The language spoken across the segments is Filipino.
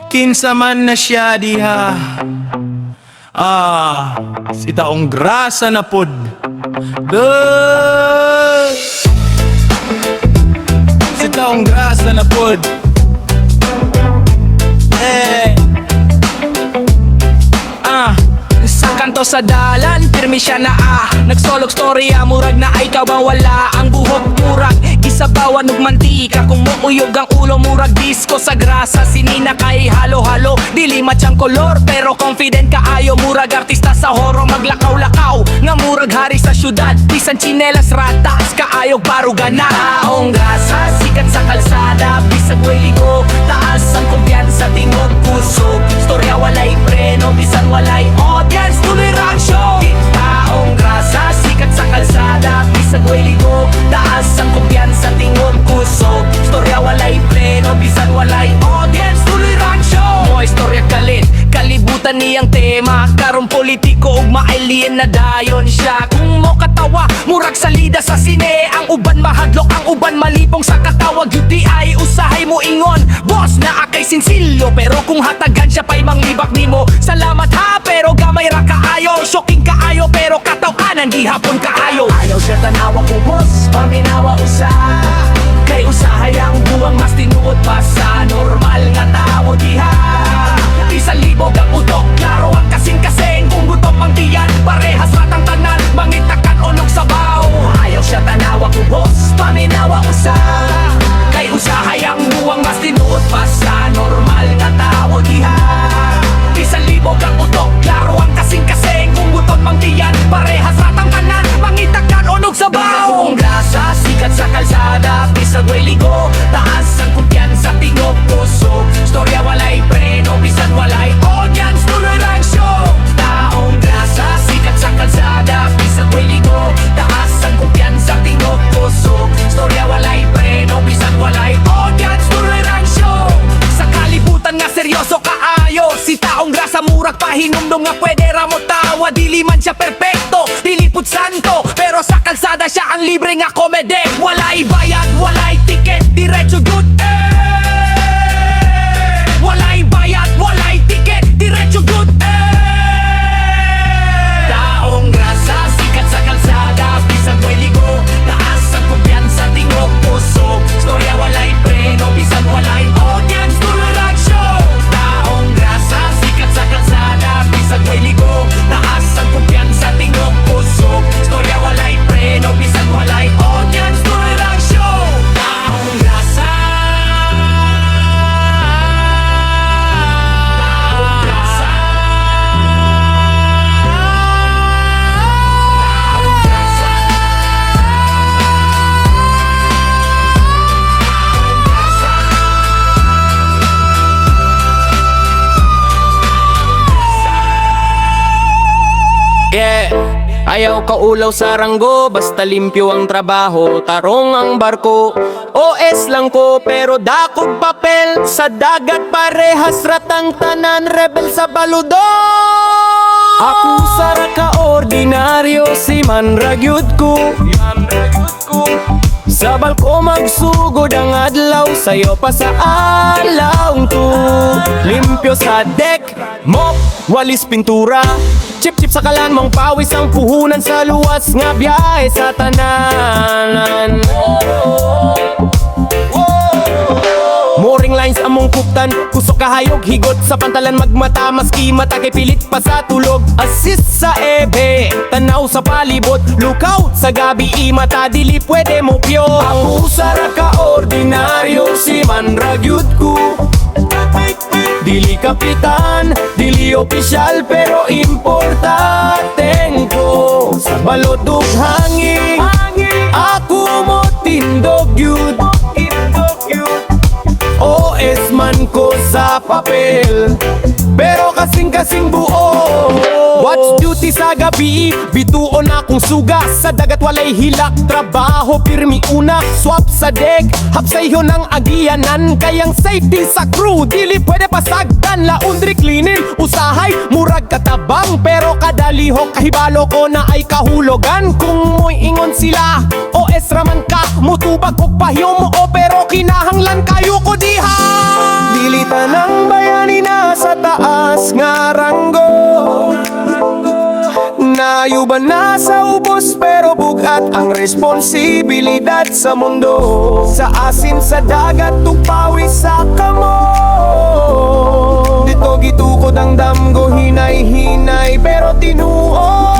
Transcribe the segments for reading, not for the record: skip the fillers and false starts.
Kinsa man na siya diha. Si taong grasa na pod. Si taong grasa na pod. Sa kanto sa dalan, pirmi siya na nagsolog storya, murag na ay ikaw ang wala. Ang buhok murag, gisabawan ug mantika. Kung muuyog ang ulo, murag disco sa grasa. Sinina kay halo-halo, dili matchang kolor, pero confident kaayo. Murag artista sa horror, maglakaw-lakaw nga murag hari sa syudad. Bisan chinelas ratas, kaayog barugan na. Taong grasa, sikat sa kalsada, bisag way ligo, taas ang kumpiyansa, tingog puso. Storya walay preno, bisan walay audience, tuloy rock show. Taong grasa, sikat sa kalsada, bisag way ligo, taas ang kumpiyansa, tingog puso. Storya walay preno, bisan walay audience, tuloy rock show. Mo istorya kalit, kalibutan niyang tema. Karong politiko ug ma-alien na dayon siya. Kung mo katawa, murag salida sa sine. Ang uban mahadlok, ang uban malipong sa katawag. UTI, usahay mo ingon, boss na akay sinsilyo. Pero kung hatagan siya pa'y manglibak nimo. Salamat ha, pero gamay ra kaayo. Shocking kaayo, pero katawanan gihapon kaayo. Ayaw siya tanawa ko boss, paminawa usa. Kay usahay ang buwang mas tinuod pa sa normal nga tao diha. Isang libo ang utok, klaro ang kasing-kasing. Kung gutom ang tiyan, parehas ratang tanan, mangitakan unog sabaw. Ayaw siya tanawa ko boss, paminawa usa. Kay usahay ang buwang mas tinuod pa sa normal nga tao diha. Isang libo ang utok, klaro ang kasing-kasing. Kung gutom ang tiyan, parehas ratang tanan, mangitakan unog sabaw. Taong grasa, sikat sa kalsada, bisag way ligo, taas ang kumpiyansa, tingog puso. Storya walay preno, bisan walay audience, tuloy lang show. Taong grasa, sikat sa kalsada, bisag way ligo, taas ang kumpiyansa, tingog puso. Storya walay preno, bisan walay audience, tuloy lang show. Sa kalibutan nga seryoso kaayo, si taong grasa murag pahinumdum nga pwede ra mo tawa. Dili man siya perpekto, dili pud santo, pero sa kalsada siya ang libre nga komede. Walay bayad, walay ticket, diretso good. Walay bayad, walay ticket, diretso good. Taong grasa, sikat sa kalsada, bisag way ligo, taas ang kumpiyansa, tingog puso. Storya walay preno, bisan walay audience, tuloy lang show. Taong grasa, sikat sa kalsada, bisag way ligo, taas ang kumpiyansa, tingog puso. Storya walay preno, bisan walay audience, tuloy lang show. Taong grasa. Taong grasa. Taong grasa. Yeah, ayaw kaulaw sa ranggo, basta limpyo ang trabaho. Tarong ang barko, OS lang ko, pero dakog papel. Sa dagat parehas ratang tanan, rebel sa baludo. Ako sara ka ordinaryo, si man ragyud ko. Sa balko magsugod ang adlaw, sayo pa sa alaw to. Limpyo sa deck, mop, walis pintura. Chip-chip sa kalan mong pawis ang puhunan sa luwas nga biyahe sa tanan. Mooring lines among kuptan, kusok kahayog, higot sa pantalan magmata, maski mata kay pilit pa sa tulog. Assist sa ebe, tanaw sa palibot, lookout sa gabi, imata dili pwede mo pyo. Ako sara ka ordinaryo, si man ragyud ko. Dili kapitan, dili opisyal, pero importante ko. Sa balod ug hangin, ako mo tindog yun. OS man ko sa papel, pero kasing-kasing buo. Watch duty sa gabi, bituon akong suga. Sa dagat walay hilak, trabaho pirmi una. Swap sa deck, hapsayho ng agianan. Kayang safety sa crew, dili pwede pasagdan. Laundry cleaning, usahay, murag katabang. Pero kadalihok kahibalo ko na ay kahulogan. Kung mo'y ingon sila, OS raman ka, mutubag og pahiyo mo o, pero kinahanglan kayo ko diha. ang responsibilidad sa mundo. Sa asin sa dagat tupawi sa kamo. Dito gitukod ang damgo hinay-hinay pero tinuo.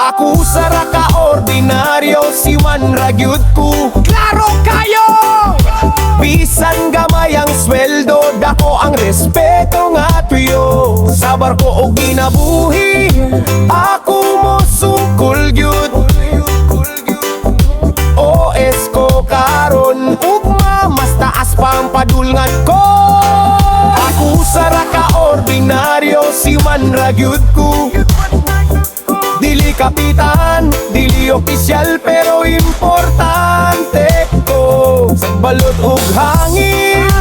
Ako sara ka ordinaryo si Juan ragyud ko. Klaro kayo! Bisan gamay ang sweldo, dako ang respeto nga tuyo. Sa barko o ginabuhi, ako mo sungkol gyud. OS ko karon, ugma mas taas pa ang padulngan ko. Ako sara ka ordinaryo si Juan ragyud ko. Dili kapitan, dili opisyal pero importante ko. Sa balot ug hangin,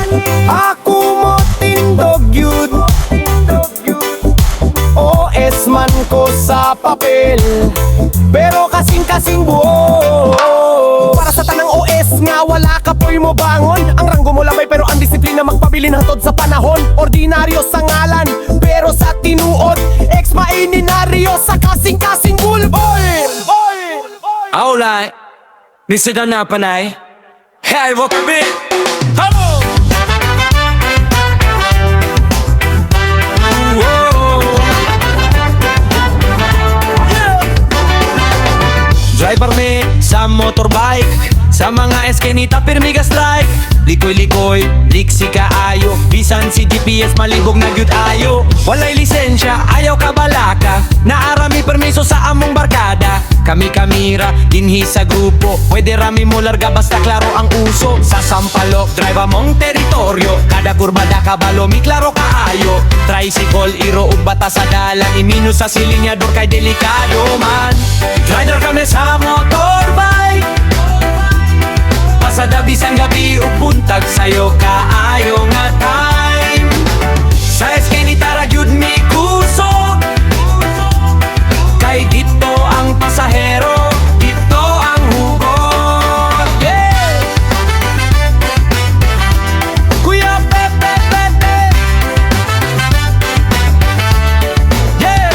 ako mo tindog yun. OS man ko sa papel, pero kasing-kasing buo. Para sa tanang OS nga wala ka po'y mo bangon. Ang ranggo mo labay pero ang disiplina magpabilin hatod sa panahon. Ordinaryo sa ngalan, pero sa tinuod ex-maininaryo sa kasing-kasing bulbol. Alright, listen na panay. Hey, welcome in. Hello. Driver me sa motorbike, sa mga eskenita pirmigas drive. Likoy-likoy, liksi kaayo, bisan si GPS malibog na gyud ayo. Walay lisensya, ayaw ka balaka, naarami permiso sa among barkada. Kami kamira, dinhi sa grupo, pwede rami mo larga basta klaro ang uso. Sa sampalok, drive among teritoryo, kada kurbada kabalo, mi klaro kaayo. Tricycle, iro ug bata sa dalan, imino sa silinyador kay delikado man. Rider kami sa motorbike, pasada bisan gabi ug buntag sayo kaayo nga time. Sa eskenita ra gyud mi kusog, kay dito ang pasahero, dito ang hugot. Yeah! Kuya Pepe Pepe, yeah!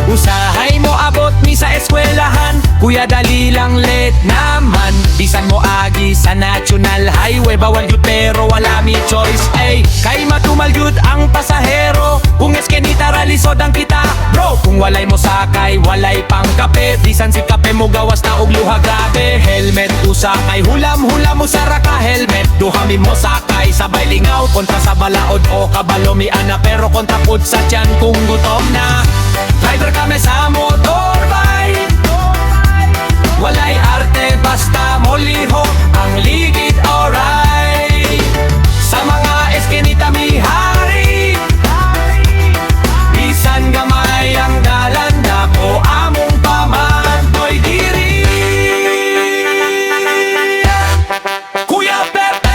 Usahay mo abot mi sa eskwelahan, kuya dali lang late naman. Bisan mo agi sa national highway, bawal yun pero wala mi choice. Ay, kay matumal yun ang pasahero, kung eskenita ralisod ang kita. Bro, kung walay mo sakay, walay pang kape, bisan si kape mo gawas na og luha grabe. Helmet usa kay hulam-hulam mo sa raka helmet, duhami mo sakay sabay lingaw kontra sa balaod o kabalo mi ana pero kontra pud sa tiyan kung gutom na. Driver kami sa motorbike, walay arte basta moliho ang ligid alright. Sa mga eskenita mi hari, bisan gamay ang dalan dako among pamandoy diri. Kuya Pepe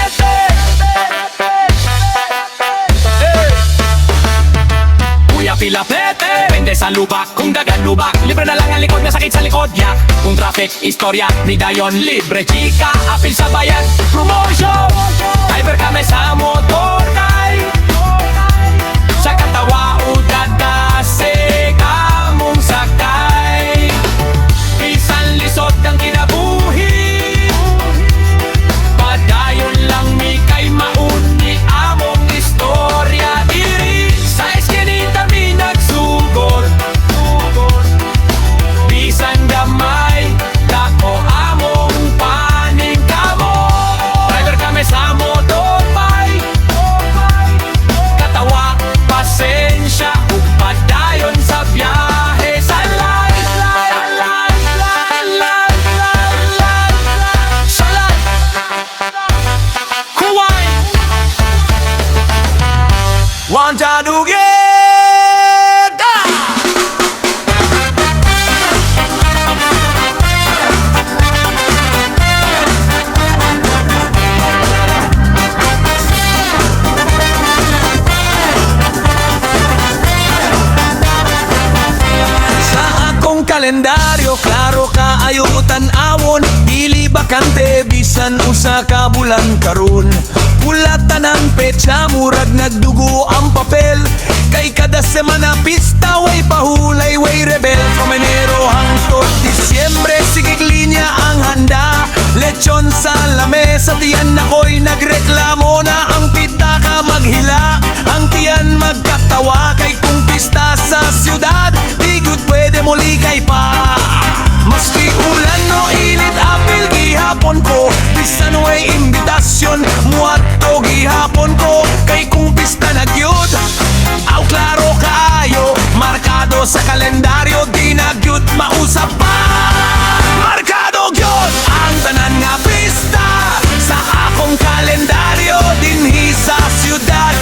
Kuya Pila Pepe, pende sa lubak, kung dagan lubak, libre na lang ang likod, may sakit sa likod yak. Kung traffic, istorya, ni dayon libre chika, apil sa bayan, promotion. Driver kami sa motor kay, sa katawa o dadase kamong sakay. Bisan lisod ang kinabuhi, padayon lang mi kay mauni among istorya diri. Sa eskenita mi nagsugod, bisan gamay dako among paning kamo. Driver kami sa motorbike, katawa pasensya ug padayon sa biyahe sa life. Sa life Kuway Wanta Duget. Kalendaryo, klaro ka ayo tan-awon, dili bakante bisan usa ka bulan karon. Pula tanan petsa murag nagdugo ang papel, kay Kay kada semana pista, way pahulay, way rebel. From Enero hangtod Disyembre, sigig linya ang handa. Lechon sa lamesa, tiyan ako'y nagreklamo na ang pitaka maghila. Ang tiyan magkatawa, kay kung pista sa syudad, di good pwede muli kay pa. Maski ulan no init, apil gihapon ko. Bisan way imbitasyon, muadto gihapon ko. Kay kung pista nagyud, aw klaro kaayo. Markado sa kalendaryo, di nagyud mausap pa. Markado gyud ang tanan nga pista sa akong kalendaryo, dinhi sa syudad.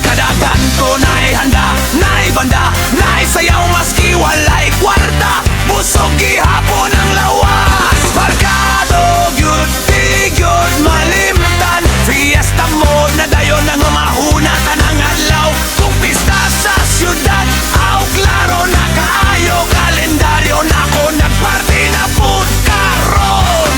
Kadagan ko na'y handa, na'y banda, na'y sayaw maski walay kwarta. Busog gihapon ang lawas. Markado gyud, di gyud malimtan. Fiesta mo na dayon ang mahuna tanang adlaw. Kung pista sa syudad, aw klaro na kaayo. Kalendaryo nako nagparty na pud karon.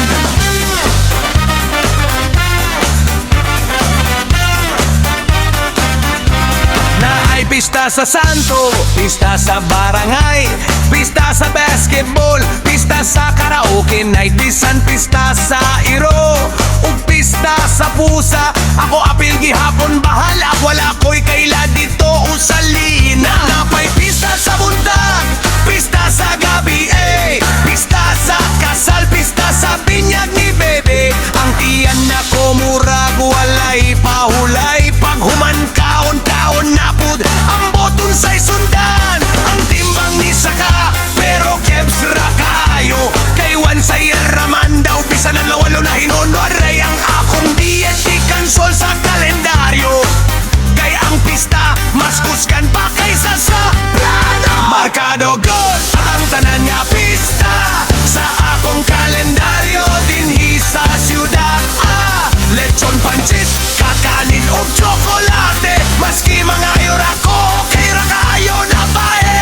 Naay pista sa Santo, pista sa barangay, pista sa basketball, pista sa karaoke night, bisan pista sa iro, ug pista sa pusa. Ako apil gihapon bahala, wala ko'y kaila dito usalina. Napay pista sa bundag, pista sa gabi, pista sa kasal, pista sa binyag ni bebe. Ang tiyan na ko murag walay pahulay, pag human kaon-kaon na pud ang boton sa'y sundan. Ang timbang ni saka, pero kebs ra kayo. Kay wan say raman daw, bisan ang lawalo na hinuno. Aray ang akong diet, di kansol sa kalendaryo. Kay ang pista, mas kuskan pa kaysa sa plano. Markado good ang tanan nga pista sa akong kalendaryo, dinhi sa syudad. Lechon pancit, kakanin o tsokolate. Maski mga yura ko, kay rakayo na bae.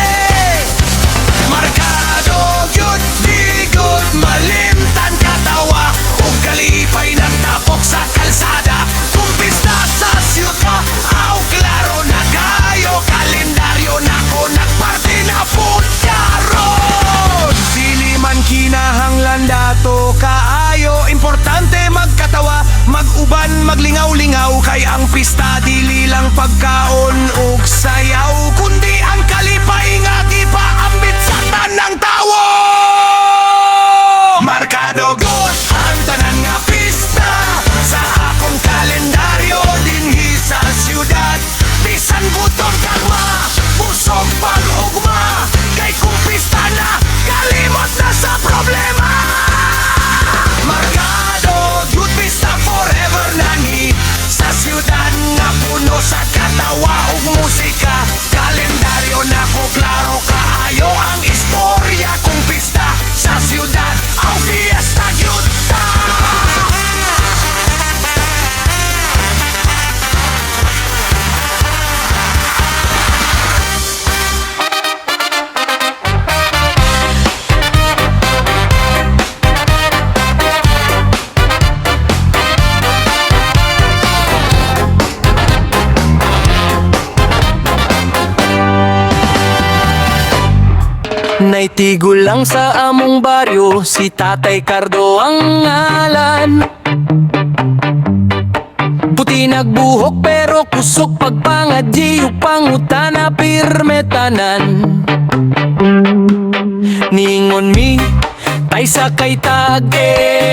Markado yun, di good malimtan katawa. O kalipay ng tapok sa kalsada. Kung pista sa syudad, aw klaro na kayo. Kalendaryo na ko nagparty na pud karon. Dili man kinahanglan dato kaayo, importante magkatawa, mag-uban, maglingaw-lingaw. Kay ang pista dili lang pagkaon ug sayaw, kundi ang kalipay nga gipaambit sa tanang tawo. Markado good ang tanan nga pista sa akong kalendaryo, dinhi sa syudad. Bisan butong kalma, busog pag-ugma. Kay kung pista na, kalimot na sa problema. Markado good pista forever nani sa syudad nga puno sa katawa ug musika. Kalendaryo na ko klaro kaayo ang istorya. Kung pista sa syudad, ang fiesta gyud ta. Naitigol lang sa among baryo, si Tatay Cardo ang ngalan. Puti nagbuhok pero kusok, pagpangadji ug pangutana pirme tanan. Ningon mi tay sakay tag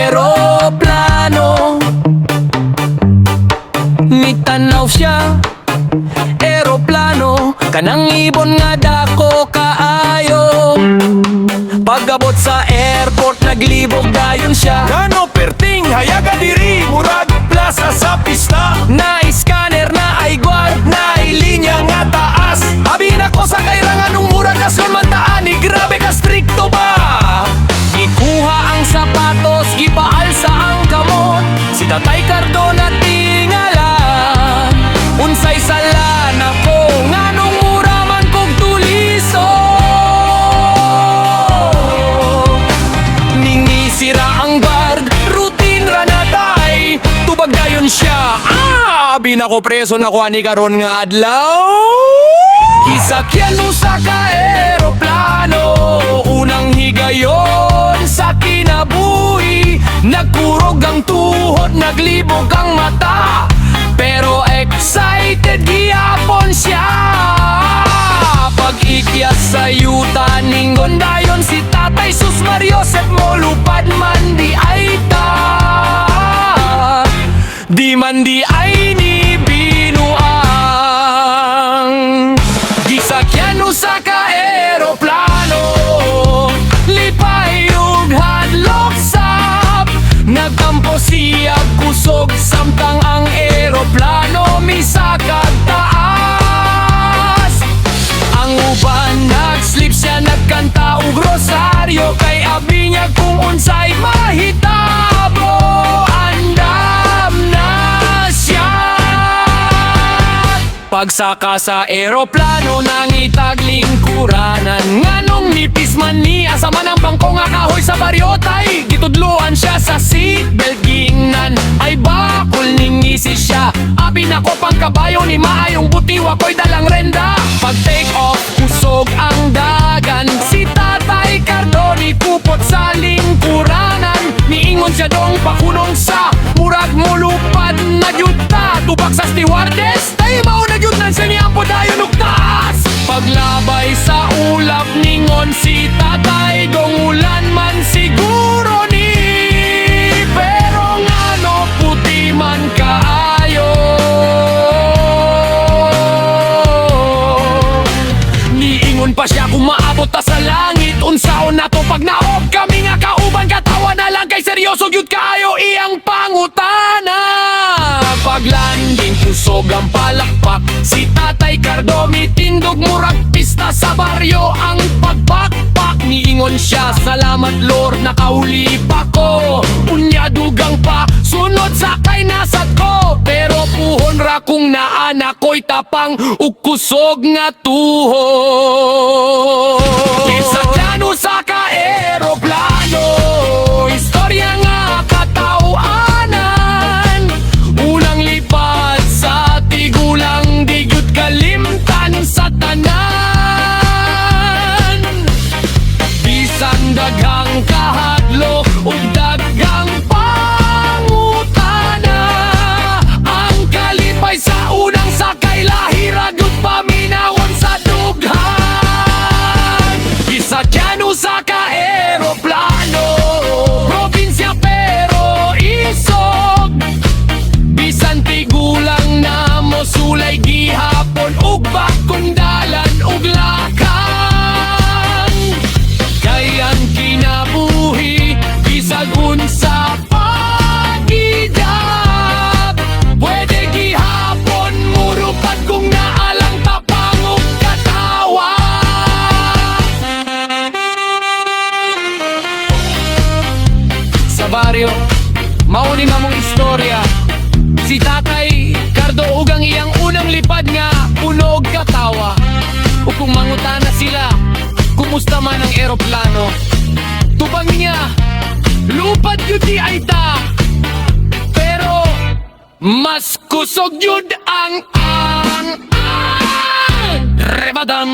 eroplano, mitanaw siya eroplano, kanang ibon nga dako kaayo. Pagabot sa airport, naglibog dayon siya. Gano perting hayaga diri, murag plaza sa pista. Na-scanner na ay guard, na ay linya nga taas. Abi na ko sa kailangan ng murag nasyon mantaan, ni grabe ka stricto ba? Ikuha ang sapatos, ipaalsa ang kamot. Si Tatay Cardo na tingalan, unsay sala na ko, nganong mura man kog tuliso. Ningi sira ang guard, routine ra na tay, tubag dayon siya. Binako preso na kuha ni karon nga adlaw. Isakyan mo sa ka-aeroplano, unang higayon sa kinabuhi. Nagkurog ang tuhod, naglibog ang mata, pero excited gihapon siya. Pag-ikyas sa yuta, ningon dayon si Tatay Sus Mario Set mo lupad man di ay ta, di man di ay ni binuang. Gisakyan mo sa ka-aeroplano, lipay ug hadlok sap. Nagtampo siya kusog samtang ang aeroplano misakag taas. Ang uban nag-sleep siya, nagkanta og rosaryo, kay abi niya kung unsay mahitabo. Andam na siya. Pagsaka sa aeroplano, nangitag lingkuranan. Nganong nipis man niya sa manang bangko nga kahoy sa baryotay. Gitudluan siya sa seatbelt, giingnan ay bakol ningisi siya. Abi nako pang kabayo ni maayong butiwa ko'y dalang renda. Pag take off, kusog ang dagan. Si Tatay Cardoni kupot sa lingkuranan. Niingon siya dong pakunong sa murag mulupad na yuta. Tubak sa stewardess, tayo mao na yutan sa niyampo dayon ug taas. Paglabay sa ulap, ningon si Tatay, dongulan man siguro ni, pero ngano puti man kaayo. Niingon pa siya kung maabot ta sa langit, unsaon na to pag naog kami nga kauban. Katawa na lang kay seryoso gyud kaayo iyang pangutana. Paglanding kusog ang palakpak, si Tatay Cardomi tindog murag pista sa baryo ang pagpakpak. Niingon siya, salamat Lord nakahuli pa ko. Unya dugang pa, sunod sa kay nasad ko, pero puhon ra kung naana ko'y tapang ug kusog nga tuhod. Isaklano sa ka-aeroplano, istorya nga katawanan. Unang lipad sa tigulang, di gyud kalimtan sa tanan. Bisan daghang kahadlok ug daghang pangutana, ang kalipay sa unang sakay lahi ra gyud paminawon sa dughan. Isakyano sa ka-aeroplano, probinsya pero isog. Bisan tigulang na mo sulay gihapon ug bakong dalan ug lakang. Kay ang kinabuhi bisag unsa pagidap, pwede gihapon murupad kung naalang tapang ug katawa. Sa baryo, mauni mamong istorya, si Tatay Cardo ug ang iyang unang lipad nga puno og katawa. O kung mangutana sila, kumusta man ang eroplano, tubang niya, lupad yun di ay ta, pero mas kusog yun ang rebadam.